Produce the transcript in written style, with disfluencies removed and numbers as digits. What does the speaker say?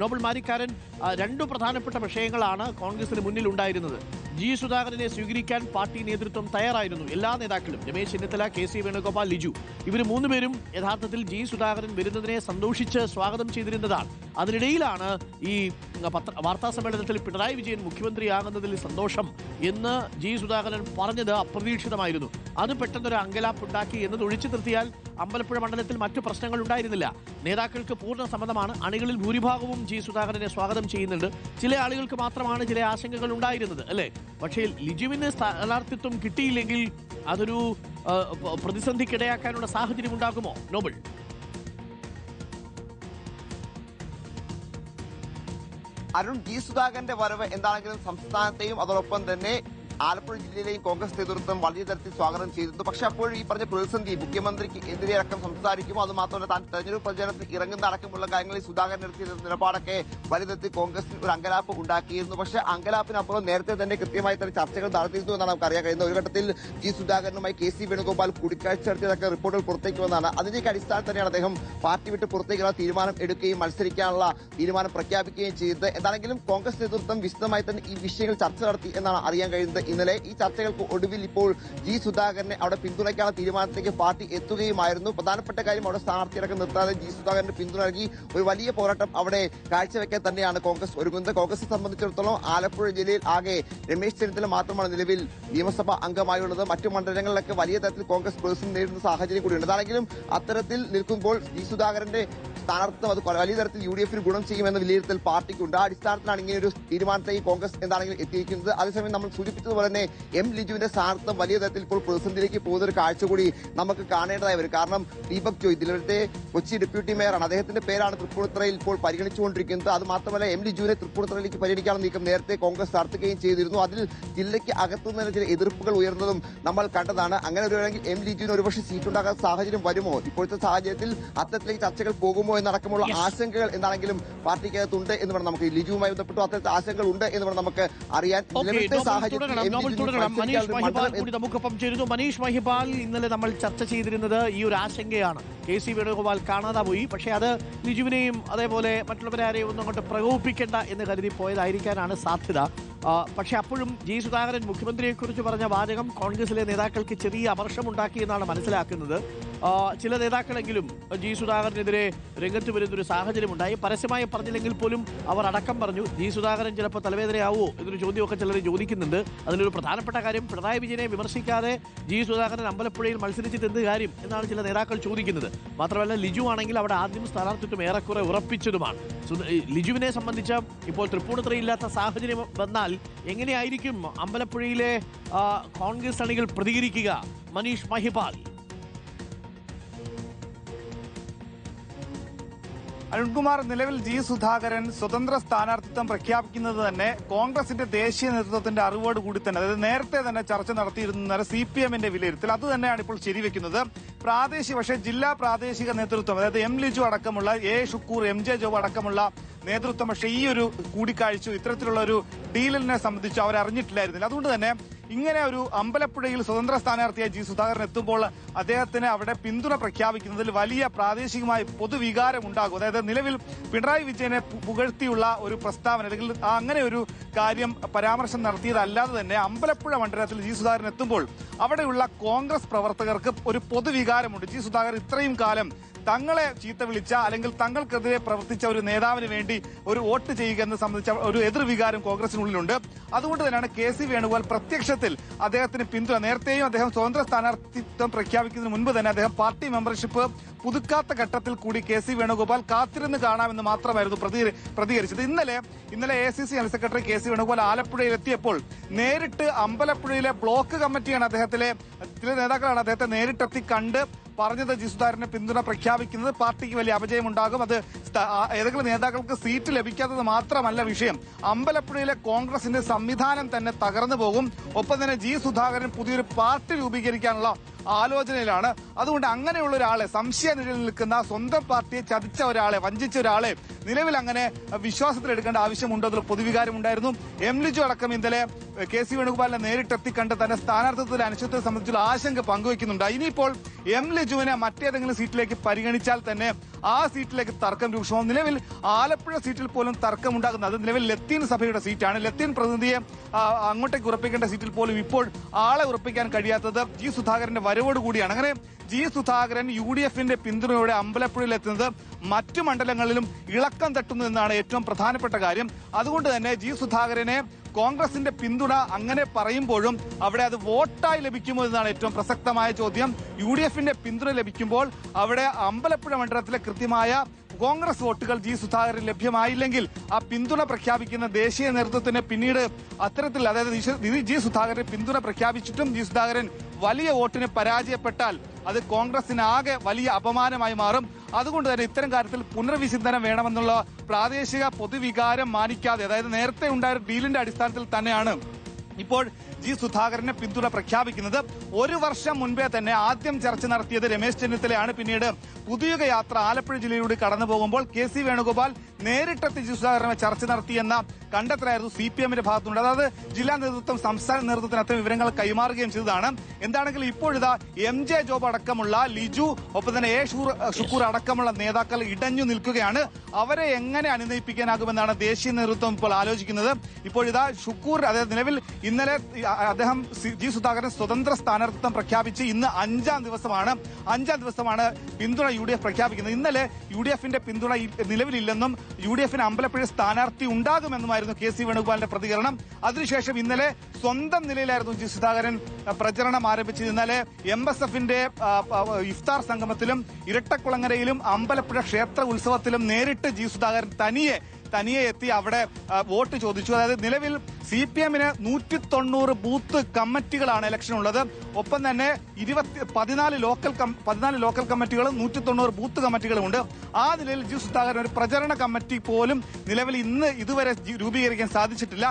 Nobel Marikkaran രണ്ടു പ്രധാനപ്പെട്ട വിഷയങ്ങളാണ് കോൺഗ്രസിന് മുന്നിൽ ഉണ്ടായിരുന്നത്. ജി സുധാകരനെ സ്വീകരിക്കാൻ പാർട്ടി നേതൃത്വം തയ്യാറായിരുന്നു. എല്ലാ നേതാക്കളും രമേശ് ചെന്നിത്തല, കെ സി വേണുഗോപാൽ, ലിജു ഇവർ മൂന്നുപേരും യഥാർത്ഥത്തിൽ ജി സുധാകരൻ വരുന്നതിനെ സന്തോഷിച്ച് സ്വാഗതം ചെയ്തിരുന്നതാണ്. അതിനിടയിലാണ് ഈ വാർത്താ സമ്മേളനത്തിൽ പിണറായി വിജയൻ മുഖ്യമന്ത്രിയാകുന്നതിൽ സന്തോഷം എന്ന് ജി സുധാകരൻ പറഞ്ഞത് അപ്രതീക്ഷിതമായിരുന്നു. അത് പെട്ടെന്നൊരു അങ്കലാപ്പുണ്ടാക്കി എന്നത് ഒഴിച്ചു നിർത്തിയാൽ അമ്പലപ്പുഴ മണ്ഡലത്തിൽ മറ്റു പ്രശ്നങ്ങൾ ഉണ്ടായിരുന്നില്ല. നേതാക്കൾക്ക് പൂർണ്ണ സമ്മതമാണ്. അണികളിൽ ഭൂരിഭാഗവും ജി സുധാകരനെ സ്വാഗതം ചെയ്യുന്നുണ്ട്. ചില ആളുകൾക്ക് മാത്രമാണ് ചില ആശങ്കകൾ ഉണ്ടായിരുന്നത്, അല്ലേ? പക്ഷേ ലിജുവിന് സ്ഥാനാർത്ഥിത്വം കിട്ടിയില്ലെങ്കിൽ അതൊരു പ്രതിസന്ധിക്കിടയാക്കാനുള്ള സാഹചര്യം ഉണ്ടാകുമോ നോബൽ? അരുൺ, ജി സുധാകരന്റെ വരവ് എന്താണെങ്കിലും സംസ്ഥാനത്തെയും അതോടൊപ്പം തന്നെ ആലപ്പുഴ ജില്ലയിലെയും കോൺഗ്രസ് നേതൃത്വം വലിയ തരത്തിൽ സ്വാഗതം ചെയ്തിരുന്നു. പക്ഷെ അപ്പോൾ ഈ പറഞ്ഞ പ്രതിസന്ധി മുഖ്യമന്ത്രിക്ക് എതിരെ അടക്കം സംസാരിക്കുമോ, അത് മാത്രമല്ല താൻ തെരഞ്ഞെടുപ്പ് പ്രചരണത്തിൽ ഇറങ്ങുന്ന അടക്കമുള്ള കാര്യങ്ങളിൽ സുധാകരൻ എടുത്തിയ നിലപാടൊക്കെ വലിയ തരത്തിൽ കോൺഗ്രസിന് ഒരു അങ്കലാപ്പ് ഉണ്ടാക്കിയിരുന്നു. പക്ഷേ അങ്കലാപ്പിനപ്പുറം നേരത്തെ തന്നെ കൃത്യമായി തന്നെ ചർച്ചകൾ നടത്തിയിരുന്നു എന്നാണ് നമുക്ക് അറിയാൻ കഴിയുന്നത്. ഒരു ഘട്ടത്തിൽ ജി സുധാകരനുമായി കെ സി വേണുഗോപാൽ കൂടിക്കാഴ്ച നടത്തിയതൊക്കെ റിപ്പോർട്ടുകൾ പുറത്തേക്ക് വന്നതാണ്. അതിന്റെയൊക്കെ അടിസ്ഥാനത്തിൽ തന്നെയാണ് അദ്ദേഹം പാർട്ടി വിട്ട് പുറത്തേക്കുള്ള തീരുമാനം എടുക്കുകയും മത്സരിക്കാനുള്ള തീരുമാനം പ്രഖ്യാപിക്കുകയും ചെയ്തത്. എന്താണെങ്കിലും കോൺഗ്രസ് നേതൃത്വം വിശദമായി തന്നെ ഈ വിഷയങ്ങൾ ചർച്ച നടത്തി എന്നാണ് അറിയാൻ കഴിയുന്നത്. ഇന്നലെ ഈ ചർച്ചകൾക്ക് ഒടുവിൽ ഇപ്പോൾ ജി സുധാകരനെ അവിടെ പിന്തുണയ്ക്കാനുള്ള തീരുമാനത്തിലേക്ക് പാർട്ടി എത്തുകയുമായിരുന്നു. പ്രധാനപ്പെട്ട കാര്യം അവിടെ സ്ഥാനാർത്ഥിയടക്കം നിർത്താതെ ജി സുധാകരന് പിന്തുണ നൽകി ഒരു വലിയ പോരാട്ടം അവിടെ കാഴ്ചവെക്കാൻ തന്നെയാണ് കോൺഗ്രസ് ഒരുങ്ങുന്നത്. കോൺഗ്രസിനെ സംബന്ധിച്ചിടത്തോളം ആലപ്പുഴ ജില്ലയിൽ ആകെ രമേശ് ചെന്നിത്തല മാത്രമാണ് നിലവിൽ നിയമസഭാ അംഗമായുള്ളത്. മറ്റു മണ്ഡലങ്ങളിലൊക്കെ വലിയ തരത്തിൽ കോൺഗ്രസ് പ്രതിസന്ധി നേരിടുന്ന സാഹചര്യം കൂടിയുണ്ട്. അതാണെങ്കിലും അത്തരത്തിൽ നിൽക്കുമ്പോൾ ജി സുധാകരന്റെ സ്ഥാനാർത്ഥിത്വം അത് വലിയ തരത്തിൽ യു.ഡി.എഫിന് ഗുണം ചെയ്യുമെന്ന വിലയിരുത്തൽ പാർട്ടിക്കുണ്ട്. ആ അടിസ്ഥാനത്തിലാണ് ഇങ്ങനെ ഒരു തീരുമാനത്തേക്ക് കോൺഗ്രസ് എന്താണെങ്കിലും എത്തിയിരിക്കുന്നത്. അതേസമയം നമ്മൾ സൂചിപ്പിച്ചതുപോലെ തന്നെ എം ലിജുവിന്റെ സ്ഥാനാർത്ഥിത്വം വലിയ തരത്തിൽ ഇപ്പോൾ പ്രതിസന്ധിയിലേക്ക് പോകുന്ന ഒരു കാഴ്ച കൂടി നമുക്ക് കാണേണ്ടതായി വരും. കാരണം ദീപക് ജോയ് ഇതിലത്തെ കൊച്ചി ഡെപ്യൂട്ടി മേയറാണ്. അദ്ദേഹത്തിന്റെ പേരാണ് തൃപ്പൂണിത്തുറയിൽ ഇപ്പോൾ പരിഗണിച്ചുകൊണ്ടിരിക്കുന്നത്. അത് മാത്രമല്ല എം ലിജുവിനെ തൃപ്പൂണിത്തുറയിലേക്ക് പരിഗണിക്കാനുള്ള നീക്കം നേരത്തെ കോൺഗ്രസ് നടത്തുകയും ചെയ്തിരുന്നു. അതിൽ ജില്ലയ്ക്ക് അകത്തുനിന്ന് ചില എതിർപ്പുകൾ ഉയർന്നതും നമ്മൾ കണ്ടതാണ്. അങ്ങനെ വരുവാണെങ്കിൽ എം ലിജുവിന് ഒരുപക്ഷെ സീറ്റുണ്ടാകാൻ സാഹചര്യം വരുമോ, ഇപ്പോഴത്തെ സാഹചര്യത്തിൽ അത്തരത്തിലേക്ക് ചർച്ചകൾ പോകുമോ എന്നടക്കമുള്ള ആശങ്കകൾ എന്താണെങ്കിലും പാർട്ടിക്കകത്തുണ്ട് എന്ന് വേണം നമുക്ക് ലിജുവുമായി ബന്ധപ്പെട്ടു അത്തരത്തിൽ ആശങ്കകൾ ഉണ്ട് എന്ന് വേണം നമുക്ക് അറിയാൻ. നിലവിലത്തെ സാഹചര്യത്തിൽ മനീഷ് മഹിപാൽ കൂടി നമുക്കൊപ്പം ചേരുന്നു. മനീഷ് മഹിപാൽ, ഇന്നലെ നമ്മൾ ചർച്ച ചെയ്തിരുന്നത് ഈ ഒരു ആശങ്കയാണ്. കെ സി വേണുഗോപാൽ കാണാതെ പോയി. പക്ഷേ അത് ലിജുവിനെയും അതേപോലെ മറ്റുള്ളവരാരെയും ഒന്നും അങ്ങോട്ട് പ്രകോപിപ്പിക്കേണ്ട എന്ന് കരുതി പോയതായിരിക്കാനാണ് സാധ്യത. പക്ഷെ അപ്പോഴും ജി സുധാകരൻ മുഖ്യമന്ത്രിയെക്കുറിച്ച് പറഞ്ഞ വാചകം കോൺഗ്രസിലെ നേതാക്കൾക്ക് ചെറിയ അമർഷമുണ്ടാക്കി എന്നാണ് മനസ്സിലാക്കുന്നത്. ചില നേതാക്കളെങ്കിലും ജി സുധാകരനെതിരെ രംഗത്ത് വരുന്നൊരു സാഹചര്യമുണ്ടായി. പരസ്യമായി പറഞ്ഞില്ലെങ്കിൽ പോലും അവർ അടക്കം പറഞ്ഞു ജി സുധാകരൻ ചിലപ്പോൾ തലവേദനയാവുമോ എന്നൊരു ചോദ്യമൊക്കെ ചിലർ ചോദിക്കുന്നുണ്ട്. അതിലൊരു പ്രധാനപ്പെട്ട കാര്യം, പിണറായി വിജയനെ വിമർശിക്കാതെ ജി സുധാകരൻ അമ്പലപ്പുഴയിൽ മത്സരിച്ചിട്ട് എന്ത് കാര്യം എന്നാണ് ചില നേതാക്കൾ ചോദിക്കുന്നത്. മാത്രമല്ല ലിജു ആണെങ്കിൽ അവിടെ ആദ്യം സ്ഥാനാർത്ഥിത്വം ഏറെക്കുറെ ഉറപ്പിച്ചതുമാണ്. ലിജുവിനെ സംബന്ധിച്ച് ഇപ്പോൾ തൃപ്പൂണിത്തുറയില്ലാത്ത സാഹചര്യം വന്നാൽ എങ്ങനെയായിരിക്കും അമ്പലപ്പുഴയിലെ കോൺഗ്രസ് അണികൾ പ്രതികരിക്കുക? മനീഷ് മഹിപാൽ. അരുൺകുമാർ, നിലവിൽ ജി സുധാകരൻ സ്വതന്ത്ര സ്ഥാനാർത്ഥിത്വം പ്രഖ്യാപിക്കുന്നത് തന്നെ കോൺഗ്രസിന്റെ ദേശീയ നേതൃത്വത്തിന്റെ അറിവോട് കൂടി തന്നെ, അതായത് നേരത്തെ തന്നെ ചർച്ച നടത്തിയിരുന്ന CPM-ന്റെ വിലയിരുത്തൽ അത് തന്നെയാണ് ഇപ്പോൾ ശരിവെക്കുന്നത്. പക്ഷേ ജില്ലാ പ്രാദേശിക നേതൃത്വം, അതായത് എം ലിജു അടക്കമുള്ള ഷുക്കൂർ, MJ ജോബ് അടക്കമുള്ള നേതൃത്വം പക്ഷേ ഈ ഒരു കൂടിക്കാഴ്ച ഇത്തരത്തിലുള്ള ഒരു ഡീലിനെ സംബന്ധിച്ച് അവർ അറിഞ്ഞിട്ടില്ലായിരുന്നില്ല. അതുകൊണ്ട് തന്നെ ഇങ്ങനെ ഒരു അമ്പലപ്പുഴയിൽ സ്വതന്ത്ര സ്ഥാനാർത്ഥിയായി ജി സുധാകരൻ എത്തുമ്പോൾ അദ്ദേഹത്തിന് അവിടെ പിന്തുണ പ്രഖ്യാപിക്കുന്നതിൽ വലിയ പ്രാദേശികമായ പൊതുവികാരം ഉണ്ടാകും. അതായത് നിലവിൽ പിണറായി വിജയനെ പുകഴ്ത്തിയുള്ള ഒരു പ്രസ്താവന അല്ലെങ്കിൽ അങ്ങനെ ഒരു കാര്യം പരാമർശം നടത്തിയതല്ലാതെ തന്നെ അമ്പലപ്പുഴ മണ്ഡലത്തിൽ ജി സുധാകരൻ എത്തുമ്പോൾ അവിടെയുള്ള കോൺഗ്രസ് പ്രവർത്തകർക്ക് ഒരു പൊതുവികാരമുണ്ട്. ജി സുധാകരൻ ഇത്രയും കാലം തങ്ങളെ ചീത്ത വിളിച്ച അല്ലെങ്കിൽ തങ്ങൾക്കെതിരെ പ്രവർത്തിച്ച ഒരു നേതാവിന് വേണ്ടി ഒരു വോട്ട് ചെയ്യുക എന്ന് സംബന്ധിച്ച ഒരു എതിർവികാരം കോൺഗ്രസിനുള്ളിലുണ്ട്. അതുകൊണ്ട് തന്നെയാണ് കെ സി വേണുഗോപാൽ പ്രത്യക്ഷത്തിൽ അദ്ദേഹത്തിന് പിന്തുണ, നേരത്തെയും അദ്ദേഹം സ്വതന്ത്ര സ്ഥാനാർത്ഥിത്വം പ്രഖ്യാപിക്കുന്നതിന് മുൻപ് തന്നെ അദ്ദേഹം പാർട്ടി മെമ്പർഷിപ്പ് പുതുക്കാത്ത ഘട്ടത്തിൽ കൂടി കെ സി വേണുഗോപാൽ കാത്തിരുന്ന് കാണാമെന്ന് മാത്രമായിരുന്നു പ്രതികരിച്ചത്. ഇന്നലെ ACC general secretary K C Venugopal ആലപ്പുഴയിൽ എത്തിയപ്പോൾ നേരിട്ട് അമ്പലപ്പുഴയിലെ ബ്ലോക്ക് കമ്മിറ്റിയാണ് ചില നേതാക്കളാണ് അദ്ദേഹത്തെ നേരിട്ടെത്തി കണ്ട് പറഞ്ഞത് ജി സുധാകരനെ പിന്തുണ പ്രഖ്യാപിക്കുന്നത് പാർട്ടിക്ക് വലിയ അപജയമുണ്ടാകും. അത് ഏതെങ്കിലും നേതാക്കൾക്ക് സീറ്റ് ലഭിക്കാത്തത് മാത്രമല്ല വിഷയം, അമ്പലപ്പുഴയിലെ കോൺഗ്രസിന്റെ സംവിധാനം തന്നെ തകർന്നു പോകും. ഒപ്പം തന്നെ ജി സുധാകരൻ പുതിയൊരു പാർട്ടി രൂപീകരിക്കാനുള്ള ആലോചനയിലാണ്. അതുകൊണ്ട് അങ്ങനെയുള്ള ഒരാളെ, സംശയനിഴലിൽ നിൽക്കുന്ന സ്വന്തം പാർട്ടിയെ ചതിച്ച ഒരാളെ, വഞ്ചിച്ച ഒരാളെ നിലവിൽ അങ്ങനെ വിശ്വാസത്തിലെടുക്കേണ്ട ആവശ്യമുണ്ടോ എന്നുള്ള പൊതുവികാരമുണ്ടായിരുന്നു. എം ലിജു അടക്കം ഇന്നലെ കെ സി വേണുഗോപാലിനെ നേരിട്ടെത്തിക്കണ്ട് തന്നെ സ്ഥാനാർത്ഥിത്വത്തിലെ അനിശ്ചിതത്വത്തെ സംബന്ധിച്ചുള്ള ആശങ്ക പങ്കുവയ്ക്കുന്നുണ്ട്. ഇനിയിപ്പോൾ എം ലിജുവിനെ മറ്റേതെങ്കിലും സീറ്റിലേക്ക് പരിഗണിച്ചാൽ തന്നെ ആ സീറ്റിലേക്ക് തർക്കം രൂക്ഷമാവും. നിലവിൽ ആലപ്പുഴ സീറ്റിൽ പോലും തർക്കമുണ്ടാകുന്നത് നിലവിൽ ലത്തീൻ സഭയുടെ സീറ്റാണ്. ലത്തീൻ പ്രതിനിധിയെ അങ്ങോട്ടേക്ക് ഉറപ്പിക്കേണ്ട സീറ്റിൽ പോലും ഇപ്പോൾ ആളെ ഉറപ്പിക്കാൻ കഴിയാത്തത് ജി സുധാകരന്റെ വരവോട് കൂടിയാണ്. അങ്ങനെ ജി സുധാകരൻ UDFന്റെ പിന്തുണയോടെ അമ്പലപ്പുഴയിൽ എത്തുന്നത് മറ്റു മണ്ഡലങ്ങളിലും ഇളക്കം തട്ടുന്നു എന്നാണ് ഏറ്റവും പ്രധാനപ്പെട്ട കാര്യം. അതുകൊണ്ട് തന്നെ ജി സുധാകരനെ കോൺഗ്രസിന്റെ പിന്തുണ അങ്ങനെ പറയുമ്പോഴും അവിടെ അത് വോട്ടായി ലഭിക്കുമോ എന്നാണ് ഏറ്റവും പ്രസക്തമായ ചോദ്യം. UDFന്റെ പിന്തുണ ലഭിക്കുമ്പോൾ അവിടെ അമ്പലപ്പുഴ മണ്ഡലത്തിലെ കൃത്യമായ കോൺഗ്രസ് വോട്ടുകൾ ജി സുധാകരൻ ലഭ്യമായില്ലെങ്കിൽ ആ പിന്തുണ പ്രഖ്യാപിക്കുന്ന ദേശീയ നേതൃത്വത്തിന് പിന്നീട് അത്തരത്തിൽ, അതായത് ജി സുധാകരൻ പിന്തുണ പ്രഖ്യാപിച്ചിട്ടും ജി സുധാകരൻ വലിയ വോട്ടിന് പരാജയപ്പെട്ടാൽ അത് കോൺഗ്രസിന് ആകെ വലിയ അപമാനമായി മാറും. അതുകൊണ്ട് തന്നെ ഇത്തരം കാര്യത്തിൽ പുനർവിചിന്തനം വേണമെന്നുള്ള പ്രാദേശിക പൊതുവികാരം മാനിക്കാതെ, അതായത് നേരത്തെ ഉണ്ടായ ഡീലിന്റെ അടിസ്ഥാനത്തിൽ തന്നെയാണ് ഇപ്പോൾ ജി സുധാകരനെ പിന്തുണ പ്രഖ്യാപിക്കുന്നത്. ഒരു വർഷം മുൻപേ തന്നെ ആദ്യം ചർച്ച നടത്തിയത് രമേശ് ചെന്നിത്തലയാണ്. പിന്നീട് പുതിയുഗ യാത്ര ആലപ്പുഴ ജില്ലയിലൂടെ കടന്നു പോകുമ്പോൾ KC വേണുഗോപാൽ നേരിട്ടെത്തി ജി സുധാകരനെ ചർച്ച നടത്തിയെന്ന കണ്ടെത്തലായിരുന്നു CPMന്റെ ഭാഗത്തുണ്ട്. അതായത് ജില്ലാ നേതൃത്വം സംസ്ഥാന നേതൃത്വത്തിന് അത്തരം വിവരങ്ങൾ കൈമാറുകയും ചെയ്തതാണ്. എന്താണെങ്കിലും ഇപ്പോഴിതാ MJ ജോബ് അടക്കമുള്ള ലിജു, ഒപ്പം തന്നെ ഷുക്കൂർ അടക്കമുള്ള നേതാക്കൾ ഇടഞ്ഞു നിൽക്കുകയാണ്. അവരെ എങ്ങനെ അനുനയിപ്പിക്കാനാകുമെന്നാണ് ദേശീയ നേതൃത്വം ഇപ്പോൾ ആലോചിക്കുന്നത്. ഇപ്പോഴിതാ ഷുക്കൂർ, അതായത് നിലവിൽ ഇന്നലെ അദ്ദേഹം ജി സുധാകരൻ സ്വതന്ത്ര സ്ഥാനാർത്ഥിത്വം പ്രഖ്യാപിച്ച് ഇന്ന് അഞ്ചാം ദിവസമാണ് പിന്തുണ UDF പ്രഖ്യാപിക്കുന്നത്. ഇന്നലെ UDFന്റെ പിന്തുണ നിലവിലില്ലെന്നും UDFന് അമ്പലപ്പുഴ സ്ഥാനാർത്ഥി ഉണ്ടാകുമെന്നുമായിരുന്നു KC വേണുഗോപാലിന്റെ പ്രതികരണം. അതിനുശേഷം ഇന്നലെ സ്വന്തം നിലയിലായിരുന്നു ജി സുധാകരൻ പ്രചരണം ആരംഭിച്ചത്. ഇന്നലെ MSFന്റെ ഇഫ്താർ സംഗമത്തിലും ഇരട്ടക്കുളങ്ങരയിലും അമ്പലപ്പുഴ ക്ഷേത്ര ഉത്സവത്തിലും നേരിട്ട് ജി സുധാകരൻ തനിയെ എത്തി അവിടെ വോട്ട് ചോദിച്ചു. അതായത് നിലവിൽ CPMന് 190 ബൂത്ത് കമ്മിറ്റികളാണ് ഇലക്ഷനുള്ളത്. ഒപ്പം തന്നെ 14 ലോക്കൽ കമ്മിറ്റികളും 190 ബൂത്ത് കമ്മിറ്റികളും ഉണ്ട്. ആ നിലയിൽ ജി സുധാകരൻ ഒരു പ്രചരണ കമ്മിറ്റി പോലും നിലവിൽ ഇതുവരെ രൂപീകരിക്കാൻ സാധിച്ചിട്ടില്ല.